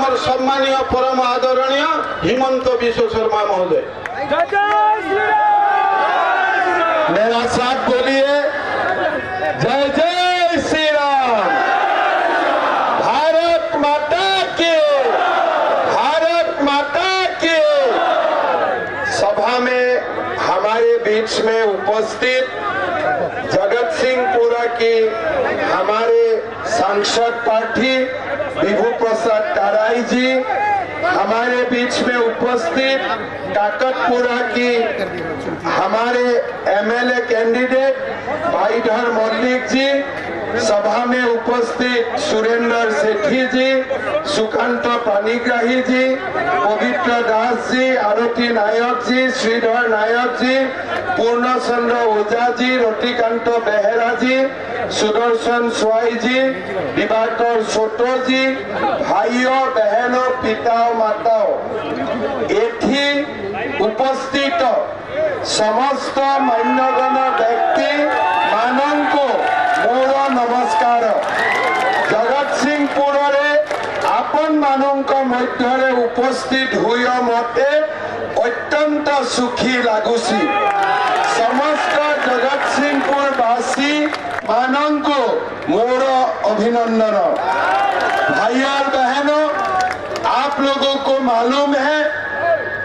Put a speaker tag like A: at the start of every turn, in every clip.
A: आमर सम्मानीय परम आदरणीय हिमंत विश्व शर्मा महोदय। मेरा साथ बोलिए, जय जय श्री राम। भारत माता की, भारत माता की। सभा में हमारे बीच में उपस्थित जगत सिंहपुरा की हमारे सांसद प्रार्थी विभू प्रसाद ताराई जी, हमारे बीच में उपस्थित काकतपुरा की हमारे एमएलए कैंडिडेट भाईधर मल्लिक जी, सभा में उपस्थित सुरेंद्र सेठी जी, सुकांत पाणिग्राही जी, पवित्र दास जी, आरती नायक जी, श्रीधर नायक जी, पूर्णचंद्र ओझा जी, रतिकांत बेहरा जी, सुदर्शन स्वाई जी, दिवाकर सोटो जी, भाइयों बहनों पिताओं माताओं, एठी उपस्थित समस्त मान्यगण व्यक्ति माननको मोर नमस्कार। जगत सिंहपुर आपन मानक मध्य उपस्थित हुई मते अत्यंत सुखी लगुसी। समस्त जगत सिंहपुरवासी माननको मोर अभिनंदन। भाई और बहनों, आप लोगों को मालूम है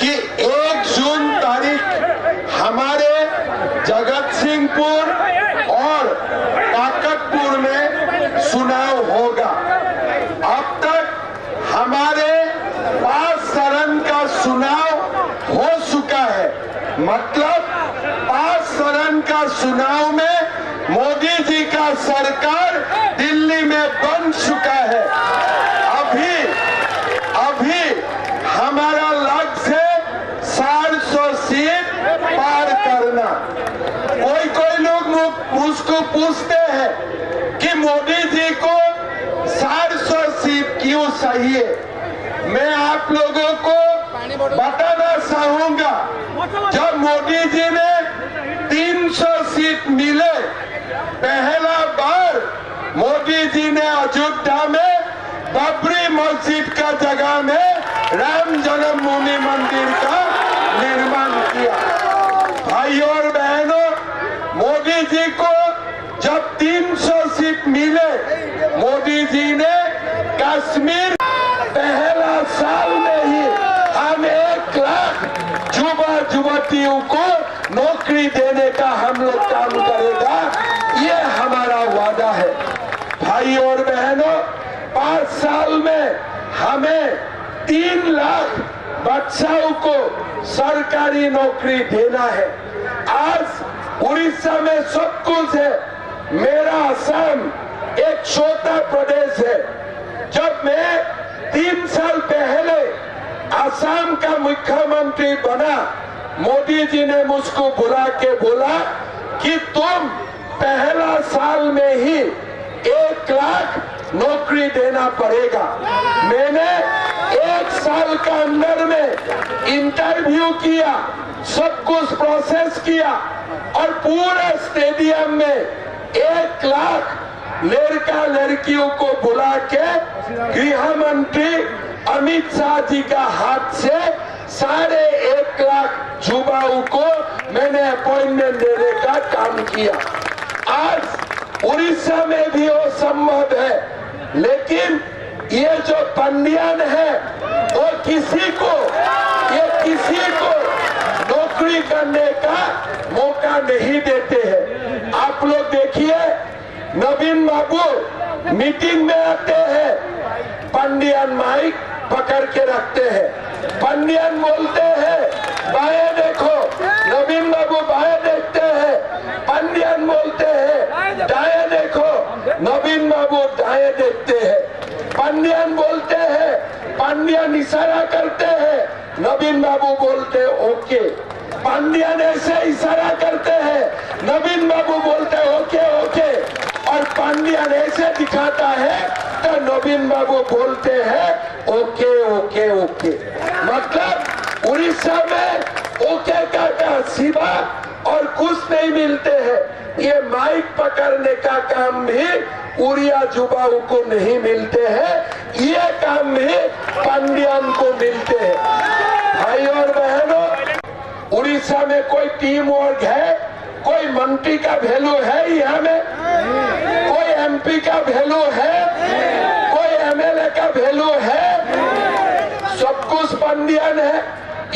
A: कि 1 जून तारीख हमारे जगत सिंहपुर और काकतपुर में चुनाव होगा। अब तक हमारे 5 चरण का चुनाव हो चुका है, मतलब 5 चरण का चुनाव में मोदी जी का सरकार दिल्ली में बन चुका है। अभी हमारा लक्ष्य है 400 सीट पार करना। कोई लोग मुझको पूछते हैं कि मोदी जी को 400 सीट क्यों चाहिए। मैं आप लोगों को बताना चाहूंगा, जब मोदी जी ने 300 सीट मिले, पहला बार मोदी जी ने अयोध्या में बाबरी मस्जिद का जगह में राम जन्मभूमि मंदिर का निर्माण किया। भाई और बहनों, मोदी जी को जब 300 सीट मिले, मोदी जी ने कश्मीर पहला साल में ही हम 1 लाख युवा युवतियों को नौकरी देने का हम लोग काम करेगा, ये हमारा वादा है। भाई और बहनों, 5 साल में हमें 3 लाख बच्चों को सरकारी नौकरी देना है। आज उड़ीसा में सब कुछ है, मेरा असम एक छोटा प्रदेश है। जब मैं 3 साल पहले असम का मुख्यमंत्री बना, मोदी जी ने मुझको बुला के बोला कि तुम पहला साल में ही 1 लाख नौकरी देना पड़ेगा। मैंने 1 साल का अंदर में इंटरव्यू किया, सब कुछ प्रोसेस किया और पूरे स्टेडियम में 1 लाख लड़का लड़कियों को बुला के गृह मंत्री अमित शाह जी का हाथ से 1.5 लाख युवाओं को मैंने अपॉइंटमेंट देने का काम किया। आज उड़ीसा में भी वो संभव है, लेकिन ये जो पंडियन है वो किसी को नौकरी करने का मौका नहीं देते हैं। आप लोग देखिए, नवीन बाबू मीटिंग में आते हैं, पंडियन माइक पकड़ के रखते हैं, पंडियन बोलते हैं बाएं देखो, नवीन बाबू बाएं देखते हैं, पंडियन बोलते हैं दाएं देखो, नवीन बाबू दाएं देखते हैं, पंडियन बोलते हैं, पंडियन इशारा करते हैं, नवीन बाबू बोलते ओके, पंडियन ऐसे इशारा करते हैं, नवीन बाबू बोलते ओके ओके, और पंडियन ऐसे दिखाता है तो नवीन बाबू बोलते हैं ओके ओके ओके। मतलब उड़ीसा में ओके का सिवा और कुछ नहीं मिलते हैं। ये माइक पकड़ने का काम भी उड़िया युवाओं को नहीं मिलते हैं, ये काम भी पंडियन को मिलते हैं। भाई और बहनों, उड़ीसा में कोई टीम वर्क है? कोई मंत्री का वैल्यू है यहाँ में? कोई एमपी का वैल्यू है? कोई एमएलए का वैल्यू है? सब कुछ पंडियन है।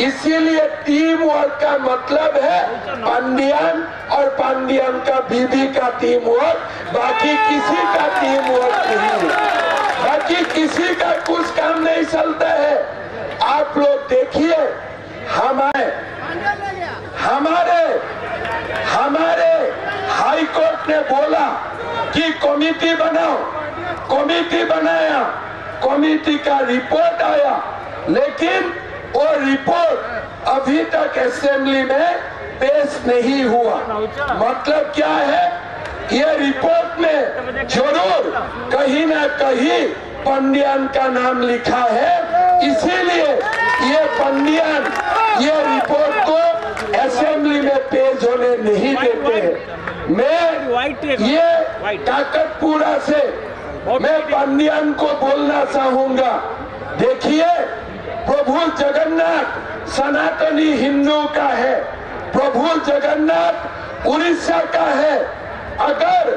A: इसीलिए टीम वर्क का मतलब है पंडियन और पंडियन का बीबी का टीम वर्क, बाकी किसी का टीम वर्क नहीं है, बाकी किसी का कुछ काम नहीं चलता है। आप लोग देखिए, हमारे हाई कोर्ट ने बोला कि कमेटी बनाओ, कमेटी बनाया, कमेटी का रिपोर्ट आया, लेकिन वो रिपोर्ट अभी तक असेंबली में पेश नहीं हुआ। मतलब क्या है? ये रिपोर्ट में जरूर कहीं ना कहीं पंडियन का नाम लिखा है, इसीलिए ये पंडियन ये रिपोर्ट को असेंबली में पेश होने नहीं देते हैं। मैं ये काकतपुरा से मैं पंडियन को बोलना चाहूंगा, देखिए, प्रभु जगन्नाथ सनातनी हिंदू का है, प्रभु जगन्नाथ उड़ीसा का है। अगर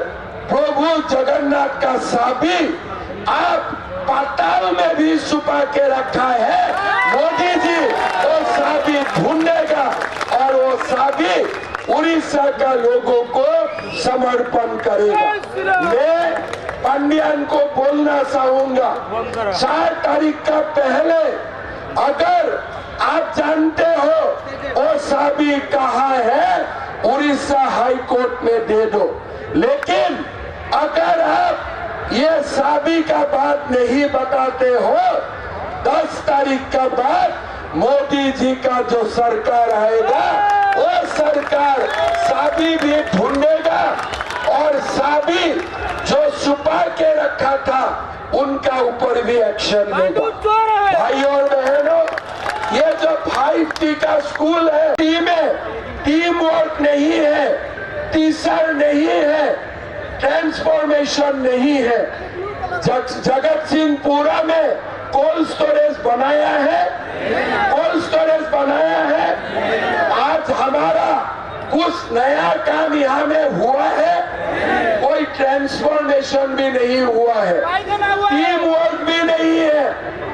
A: प्रभु जगन्नाथ का साबी आप पाताल में भी छुपा के रखा है, मोदी जी वो साबी ढूंढेगा और वो साबी उड़ीसा का लोगों को समर्पण करेगा। मैं पंडियन को बोलना चाहूंगा, 4 तारीख का पहले अगर आप जानते हो वो साबी कहाँ है, उड़ीसा हाई कोर्ट में दे दो। लेकिन अगर आप ये साबी का बात नहीं बताते हो, 10 तारीख का बाद मोदी जी का जो सरकार आएगा, वो सरकार साबी भी ढूंढेगा और साबी जो छुपा के रखा था उनका ऊपर भी एक्शन लेगा। भाई और बहनों, ये जो 5T का स्कूल है, टीम वर्क नहीं है, टीचर नहीं है, ट्रांसफॉर्मेशन नहीं है। जगत सिंहपुरा में कोल्ड स्टोरेज बनाया है, कोल्ड स्टोरेज बनाया है। आज हमारा कुछ नया काम यहाँ में हुआ है, कोई ट्रांसफॉर्मेशन भी नहीं हुआ है, टीम वर्क भी नहीं है,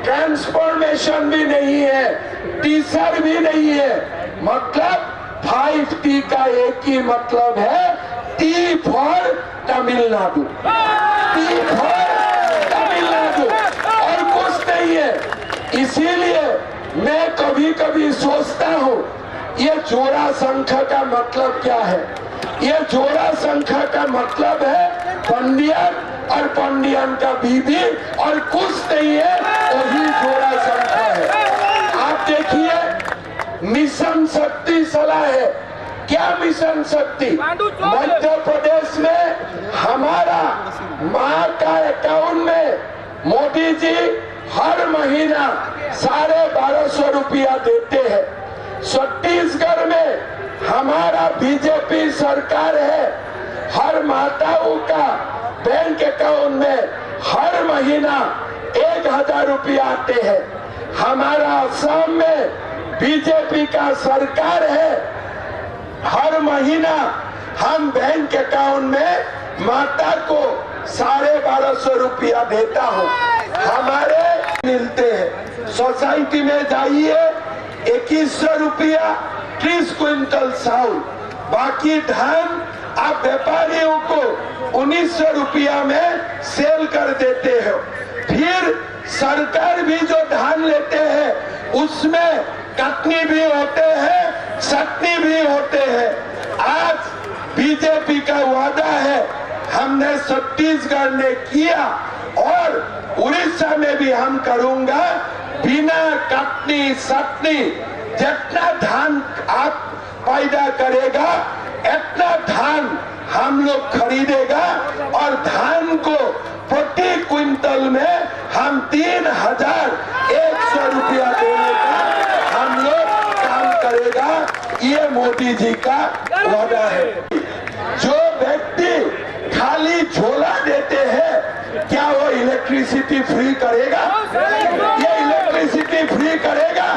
A: ट्रांसफॉर्मेशन भी नहीं है, टीचर भी नहीं है। मतलब 5T का एक ही मतलब है, T for Tamil Nadu, T for Tamil Nadu, और कुछ नहीं है। इसीलिए मैं कभी कभी सोचता हूँ, ये जोड़ा संख्या का मतलब क्या है? ये जोड़ा संख्या का मतलब है पंडियन और पंडियन का बीबी, और कुछ नहीं है, वही जोड़ा संख्या है। आप देखिए, मिशन शक्ति चला है। क्या मिशन शक्ति? मध्य प्रदेश में हमारा माँ का अकाउंट में मोदी जी हर महीना 1250 रुपया देते हैं। छत्तीसगढ़ में हमारा बीजेपी सरकार है, हर माताओं का बैंक अकाउंट में हर महीना 1000 रुपया आते हैं। हमारा असम में बीजेपी का सरकार है, हर महीना हम बैंक अकाउंट में माता को 1250 रुपया देता हूँ। हमारे मिलते हैं, सोसाइटी में जाइए 2100 रुपया 30 क्विंटल चावल, बाकी धान आप व्यापारियों को 1900 रुपया में सेल कर देते हो। फिर सरकार भी जो धान लेते हैं उसमें कटनी भी होते हैं, चटनी भी होते हैं। आज बीजेपी का वादा है, हमने छत्तीसगढ़ ने किया और उड़ीसा में भी हम करूंगा, बिना कटनी चटनी जितना धान आप पैदा करेगा इतना धान हम लोग खरीदेगा, और धान को प्रति क्विंटल में हम 3100 रुपया देने का हम लोग काम करेगा। ये मोदी जी का वादा है। जो व्यक्ति खाली झोला देते हैं, क्या वो इलेक्ट्रिसिटी फ्री करेगा? ये इलेक्ट्रिसिटी फ्री करेगा।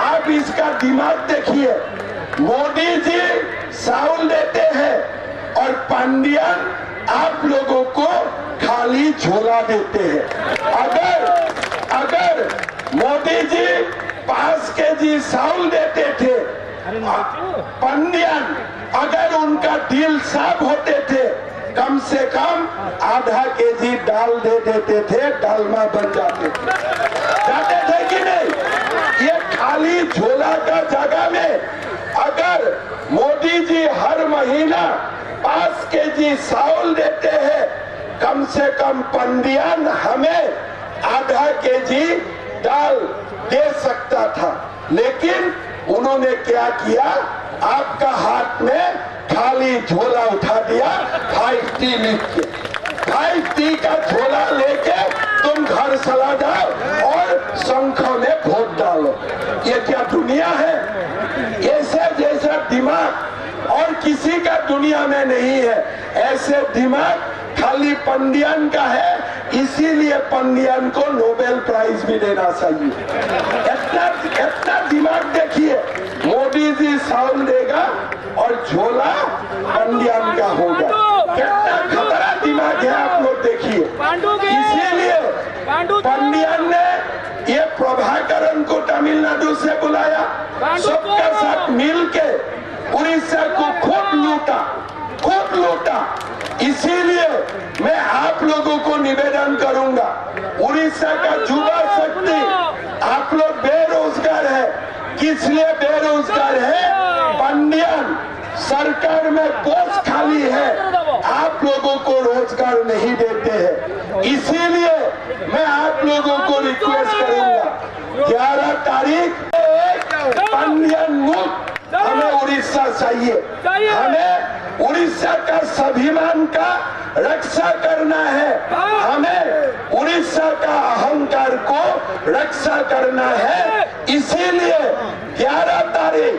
A: आप इसका दिमाग देखिए, मोदी जी चावल देते हैं और पांडियन आप लोगों को खाली झोला देते हैं। अगर मोदी जी 5 केजी चावल देते थे, पांडियन अगर उनका दिल साफ होते थे, कम से कम आधा केजी दाल दे देते थे, डालमा बन जाते थे कि नहीं? ये खाली झोला का जगह में अगर मोदी जी हर महीना 5 केजी चावल देते हैं, कम से कम पंडियन हमें आधा केजी दाल दे सकता था। लेकिन उन्होंने क्या किया, आपका हाथ में खाली झोला उठा दिया, 5T लिख के। 5T का झोला लेके तुम घर चला जाओ और शंखों में वोट डालो। ये क्या दुनिया है? ऐसे जैसा दिमाग और किसी का दुनिया में नहीं है। ऐसे दिमाग खाली पंडियन का है, इसीलिए पंडियन को नोबेल प्राइज भी देना चाहिए। इतना दिमाग देखिए, मोदी जी चावल देगा और झोला पंडियन का होगा। कितना खतरा दिमाग है, आप लोग देखिए। इसीलिए पंडियन ने ये प्रभाकरन को तमिलनाडु से बुलाया, सबके साथ मिलके उड़ीसा को खूब लूटा। इसीलिए मैं आप लोगों को निवेदन करूंगा, उड़ीसा का युवा शक्ति, आप लोग बेरोजगार है। किस लिए बेरोजगार है? पंडियन सरकार में पोस्ट खाली है, आप लोगों को रोजगार नहीं देते हैं। इसीलिए मैं आप लोगों को रिक्वेस्ट करूंगा, 11 तारीख पंडियन मुक्त हमें उड़ीसा चाहिए। हमें उड़ीसा का स्वाभिमान का रक्षा करना है, हमें उड़ीसा का अहंकार को रक्षा करना है। इसीलिए 11 तारीख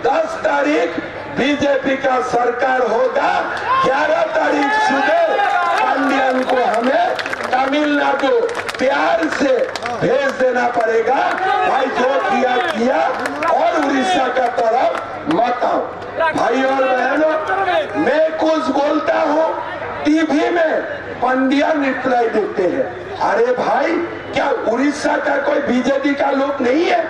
A: 10 तारीख बीजेपी का सरकार होगा, 11 तारीख सुबह पंडियन को हमें तमिलनाडु प्यार से भेज देना पड़ेगा। भाई जो किया और उड़ीसा का तरफ मत आओ। भाई और बहनों, मैं कुछ बोलता हूँ, टीवी में पंडियन रिप्लाई देते हैं। अरे भाई, क्या उड़ीसा का कोई बीजेपी का लोग नहीं है?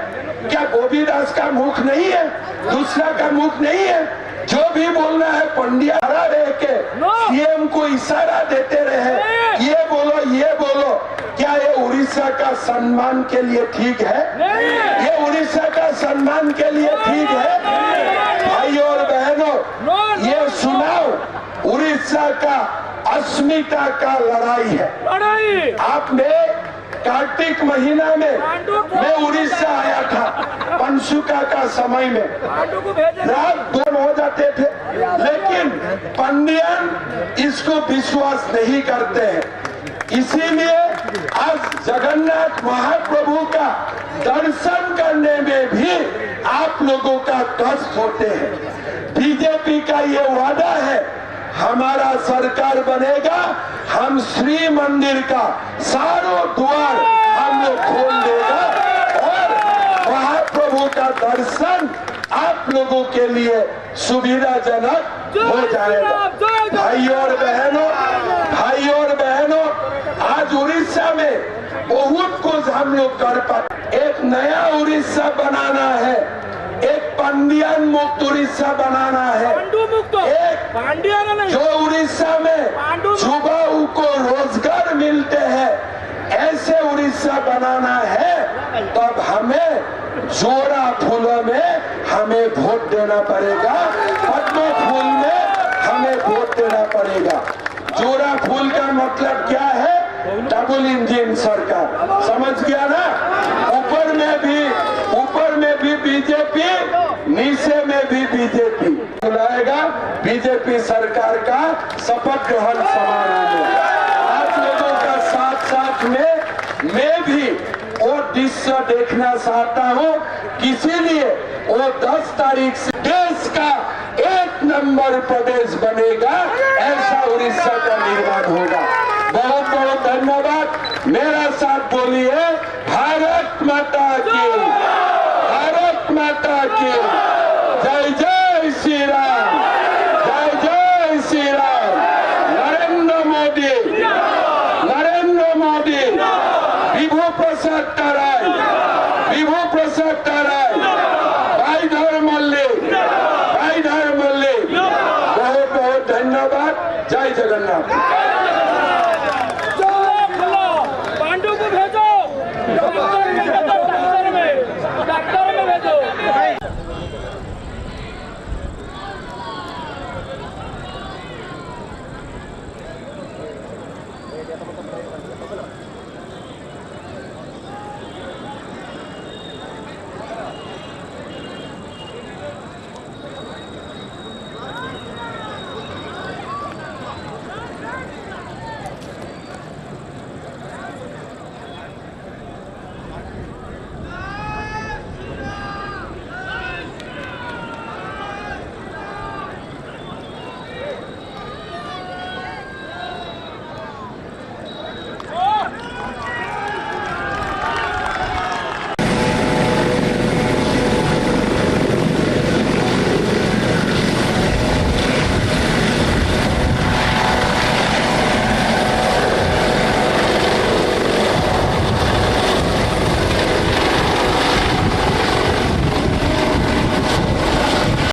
A: क्या गोविदास का मुख नहीं है? दूसरा का मुख नहीं है? जो भी बोलना है पंडिया रह के सीएम को इशारा देते रहे, ये बोलो। क्या ये उड़ीसा का सम्मान के लिए ठीक है? ये उड़ीसा का सम्मान के लिए ठीक है? भाई और बहनों, ये सुनाओ, उड़ीसा का अस्मिता का लड़ाई है। आपने कार्तिक महीना में मैं उड़ीसा आया था, पंचुका का समय में रात 2 हो जाते थे, लेकिन पंडियन इसको विश्वास नहीं करते हैं। इसीलिए आज जगन्नाथ महाप्रभु का दर्शन करने में भी आप लोगों का कष्ट होते हैं। बीजेपी का ये वादा है, हमारा सरकार बनेगा, हम श्री मंदिर का सारों द्वार हम लोग खोल देगा और महाप्रभु का दर्शन आप लोगों के लिए सुविधाजनक हो जाएगा। भाई और बहनों, आज उड़ीसा में बहुत कुछ हम लोग कर पाए। एक नया उड़ीसा बनाना है, एक पंडियन मुक्त उड़ीसा बनाना है, एक जो उड़ीसा में युवाओं को रोजगार मिलते हैं, ऐसे उड़ीसा बनाना है। तब हमें जोड़ा फूलों में हमें वोट देना पड़ेगा, पद्म फूल में हमें वोट देना पड़ेगा। जोड़ा फूल का मतलब क्या है? डबल इंजन सरकार, समझ गया ना? ऊपर में भी बीजेपी, नीचे में भी बीजेपी बुलाएगा। बीजेपी सरकार का शपथ ग्रहण समारोह में आप लोगों का साथ में मैं भी वो दृश्य देखना चाहता हूँ। इसीलिए वो 10 तारीख से देश का 1 नंबर प्रदेश बनेगा, ऐसा उड़ीसा का निर्माण होगा। बहुत बहुत धन्यवाद। मेरा साथ बोलिए, भारत माता की, भारत माता की जय जय श्री राम, जय जय श्री राम। नरेंद्र मोदी, नरेंद्र मोदी, विभू प्रसाद ताराई, विभू प्रसाद ताराई, भाई धर्म मल्लिक, भाई धर्म मल्लिक, बहुत बहुत धन्यवाद। जय जगन्नाथ।
B: पांडु को भेजो, डॉक्टर में भेजो, डॉक्टर में भेजो।